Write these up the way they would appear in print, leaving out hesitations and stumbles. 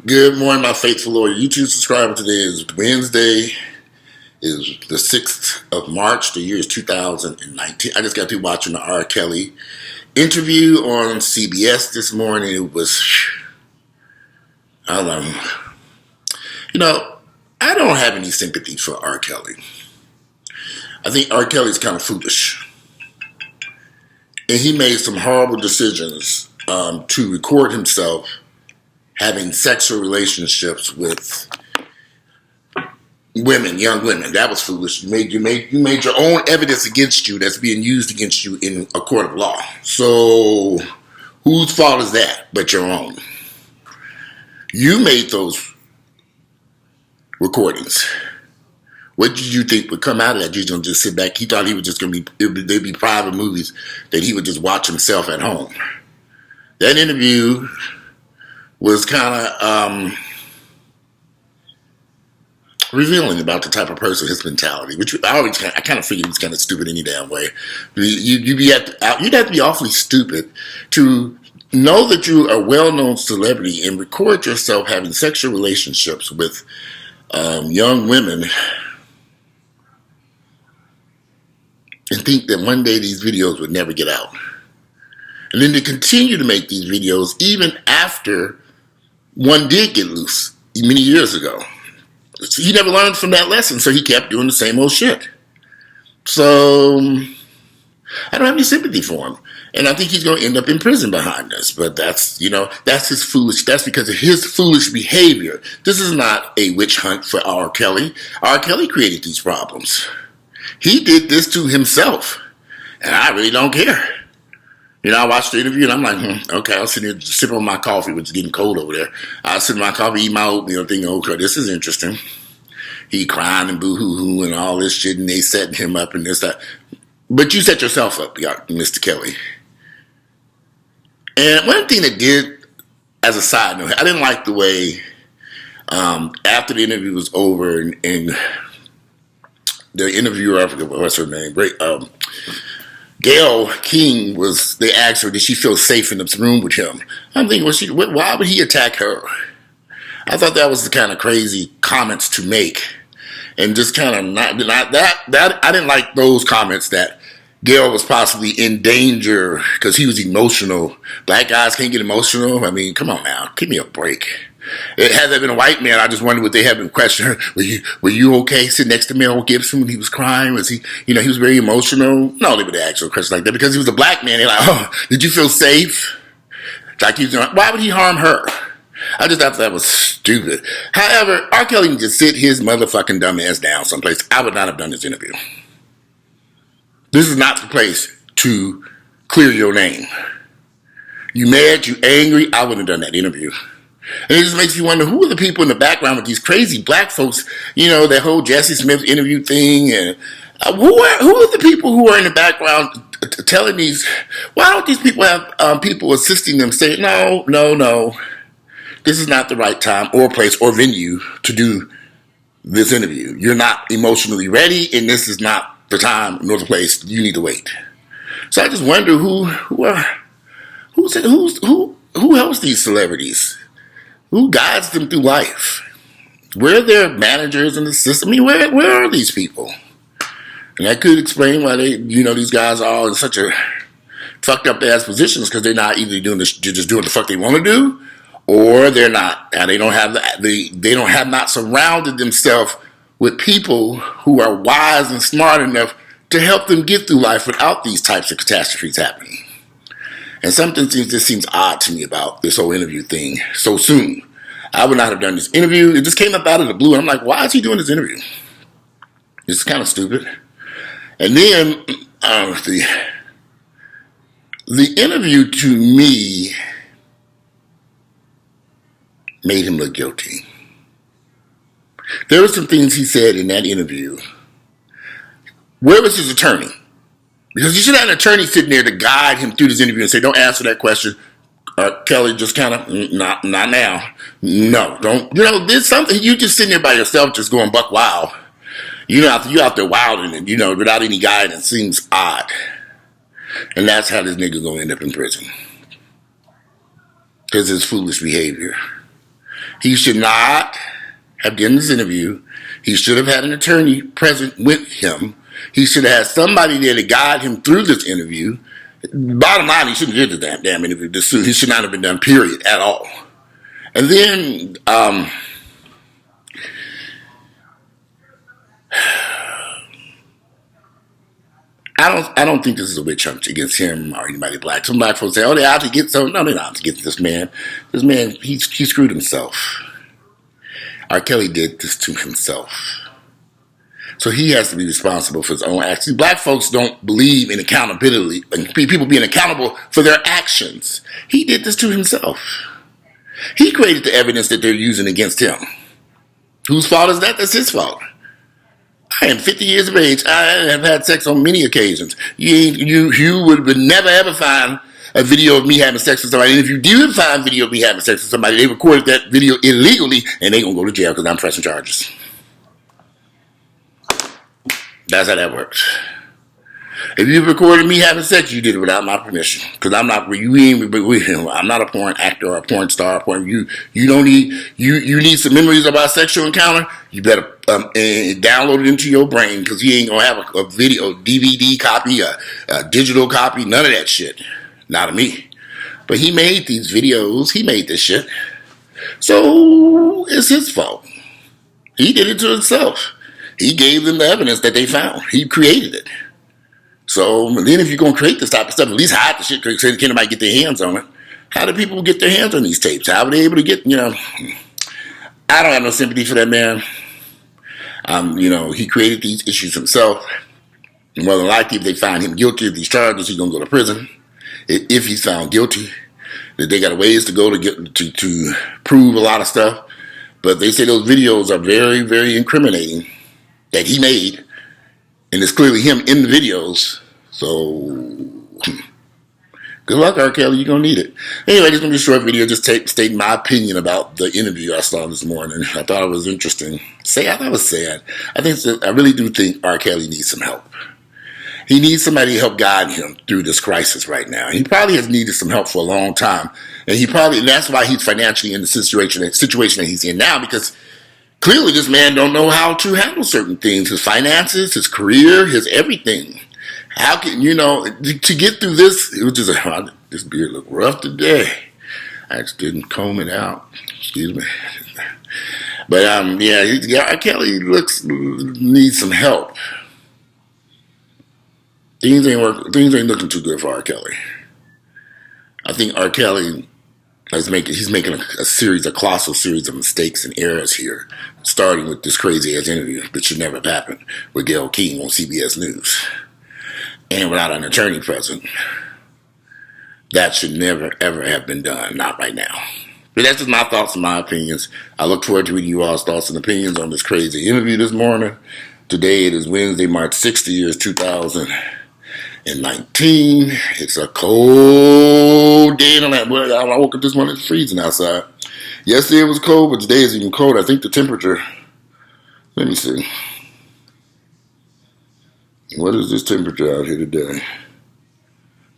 Good morning, my faithful Lord YouTube subscriber. Today is Wednesday, is the 6th of March. The year is 2019. I just got through watching the R.KELLY interview on CBS this morning. It was, I don't know. I don't have any sympathy for R.KELLY. I think R.KELLY is kind of foolish. And he made some horrible decisions to record himself having sexual relationships with women, young women. That was foolish. You made your own evidence against you that's being used against you in a court of law. So whose fault is that but your own? You made those recordings. What did you think would come out of that? You don't just sit back. He thought he was just going to they'd be private movies that he would just watch himself at home. That interview was kind of revealing about the type of person, his mentality, which I kind of figured he was kind of stupid any damn way. You'd have to be awfully stupid to know that you're a well-known celebrity and record yourself having sexual relationships with young women and think that one day these videos would never get out. And then to continue to make these videos even after one did get loose many years ago. So he never learned from that lesson, so he kept doing the same old shit. So I don't have any sympathy for him. And I think he's going to end up in prison behind this. But that's his foolish, that's because of his foolish behavior. This is not a witch hunt for R.KELLY. R.KELLY created these problems. He did this to himself. And I really don't care. I watched the interview and I'm like, okay, I'll sit here sipping on my coffee, which is getting cold over there. I'll sit in my coffee, eat my oatmeal, thinking, okay, this is interesting. He crying and boo-hoo-hoo and all this shit, and they setting him up and this, that. But you set yourself up, Mr. Kelly. And one thing that did, as a side note, I didn't like the way, after the interview was over and the interviewer, I forget what's her name, Gayle King they asked her, did she feel safe in this room with him? I'm thinking, why would he attack her? I thought that was the kind of crazy comments to make. And just kind of not that I didn't like those comments that Gayle was possibly in danger because he was emotional. Black guys can't get emotional. I mean, come on now, give me a break. Had that been a white man, I just wondered what they had been questioning. Were you okay sitting next to Mel Gibson when he was crying? Was he, he was very emotional? No, they would ask a question like that because he was a black man. They're like, oh, did you feel safe? Like why would he harm her? I just thought that was stupid. However, R.KELLY can just sit his motherfucking dumb ass down someplace. I would not have done this interview. This is not the place to clear your name. You mad, you angry, I wouldn't have done that interview. And it just makes you wonder, who are the people in the background with these crazy black folks, that whole Jesse Smith interview thing, and who are the people who are in the background telling these, why don't these people have people assisting them saying, no, this is not the right time or place or venue to do this interview. You're not emotionally ready, and this is not the time nor the place. You need to wait. So I just wonder who helps these celebrities? Who guides them through life? Where are their managers in the system? I mean, where are these people? And that could explain why these guys are all in such a fucked up ass positions, because they're not either doing this, they're just doing the fuck they want to do, or they're not. And they don't have not surrounded themselves with people who are wise and smart enough to help them get through life without these types of catastrophes happening. And something just seems odd to me about this whole interview thing so soon. I would not have done this interview. It just came up out of the blue. And I'm like, why is he doing this interview? It's kind of stupid. And then the interview to me made him look guilty. There were some things he said in that interview. Where was his attorney? Because you should have an attorney sitting there to guide him through this interview and say, don't answer that question. Kelly just kind of, not now. No, don't. There's something, you just sitting there by yourself just going buck wild. You out there wilding and, without any guidance seems odd. And that's how this nigga gonna end up in prison. Because his foolish behavior. He should not have done this interview. He should have had an attorney present with him. He should have had somebody there to guide him through this interview. Bottom line, he shouldn't have did the damn interview. He should not have been done, period, at all. And then, I don't think this is a witch hunt against him or anybody black. Some black folks say, oh, they out to get some. No, they're not out to get this man. This man, he screwed himself. R. Kelly did this to himself. So he has to be responsible for his own actions. Black folks don't believe in accountability and people being accountable for their actions. He did this to himself. He created the evidence that they're using against him. Whose fault is that? That's his fault. I am 50 years of age. I have had sex on many occasions. You would never ever find a video of me having sex with somebody. And if you do find video of me having sex with somebody, they recorded that video illegally and they gonna go to jail because I'm pressing charges. That's how that works. If you recorded me having sex, you did it without my permission. Because I'm not I'm not a porn actor or a porn star. You don't need you need some memories of our sexual encounter. You better download it into your brain because you ain't gonna have a video, DVD copy, a digital copy, none of that shit. Not of me. But he made these videos. He made this shit. So it's his fault. He did it to himself. He gave them the evidence that they found. He created it. So then if you're going to create this type of stuff, at least hide the shit so can't nobody get their hands on it. How do people get their hands on these tapes? How were they able to get, I don't have no sympathy for that man. He created these issues himself. And more than likely, if they find him guilty of these charges, he's going to go to prison. If he's found guilty, that they got a ways to go to prove a lot of stuff. But they say those videos are very, very incriminating that he made. And it's clearly him in the videos. So, good luck, R. Kelly. You're going to need it. Anyway, this is going to be a short video. Just stating my opinion about the interview I saw this morning. I thought it was interesting. I thought it was sad. I really do think R. Kelly needs some help. He needs somebody to help guide him through this crisis right now. He probably has needed some help for a long time. And that's why he's financially in the situation that he's in now, because clearly this man don't know how to handle certain things. His finances, his career, his everything. How can, to get through this, it was just, this beard look rough today. I just didn't comb it out. Excuse me. But, R. Kelly needs some help. Things ain't looking too good for R. Kelly. I think R. Kelly he's making a colossal series of mistakes and errors here, starting with this crazy ass interview that should never have happened with Gayle King on CBS News, and without an attorney present. That should never ever have been done. Not right now. But that's just my thoughts and my opinions. I look forward to reading you all's thoughts and opinions on this crazy interview this morning. Today it is Wednesday, March 6th, the year is 2019. It's a cold day. I woke up this morning, it's freezing outside. Yesterday it was cold, but today is even colder. I think the temperature, let me see. What is this temperature out here today?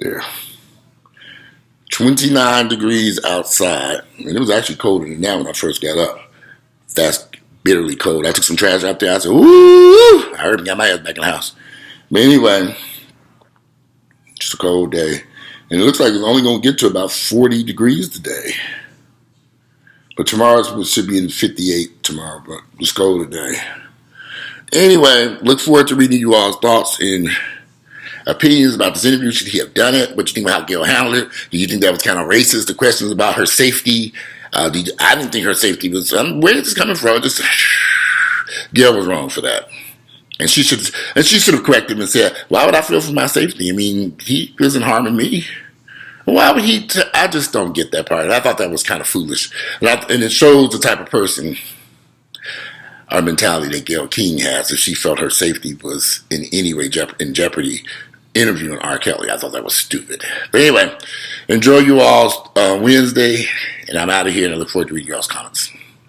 There. 29 degrees outside. And it was actually colder than that when I first got up. That's bitterly cold. I took some trash out there. I said, ooh! I heard got my ass back in the house. But anyway, just a cold day. And it looks like it's only going to get to about 40 degrees today. But tomorrow should be in 58 tomorrow, but it's cold today. Anyway, look forward to reading you all's thoughts and opinions about this interview. Should he have done it? What do you think about how Gayle handled it? Do you think that was kind of racist? The questions about her safety. I didn't think her safety was, where is this coming from? Gayle was wrong for that. And she should have corrected him and said, why would I feel for my safety? I mean, he isn't harming me. Why would he? I just don't get that part. I thought that was kind of foolish. And it shows the type of person, our mentality that Gayle King has, if she felt her safety was in any way in jeopardy interviewing R. Kelly. I thought that was stupid. But anyway, enjoy you all's Wednesday, and I'm out of here, and I look forward to reading y'all's comments.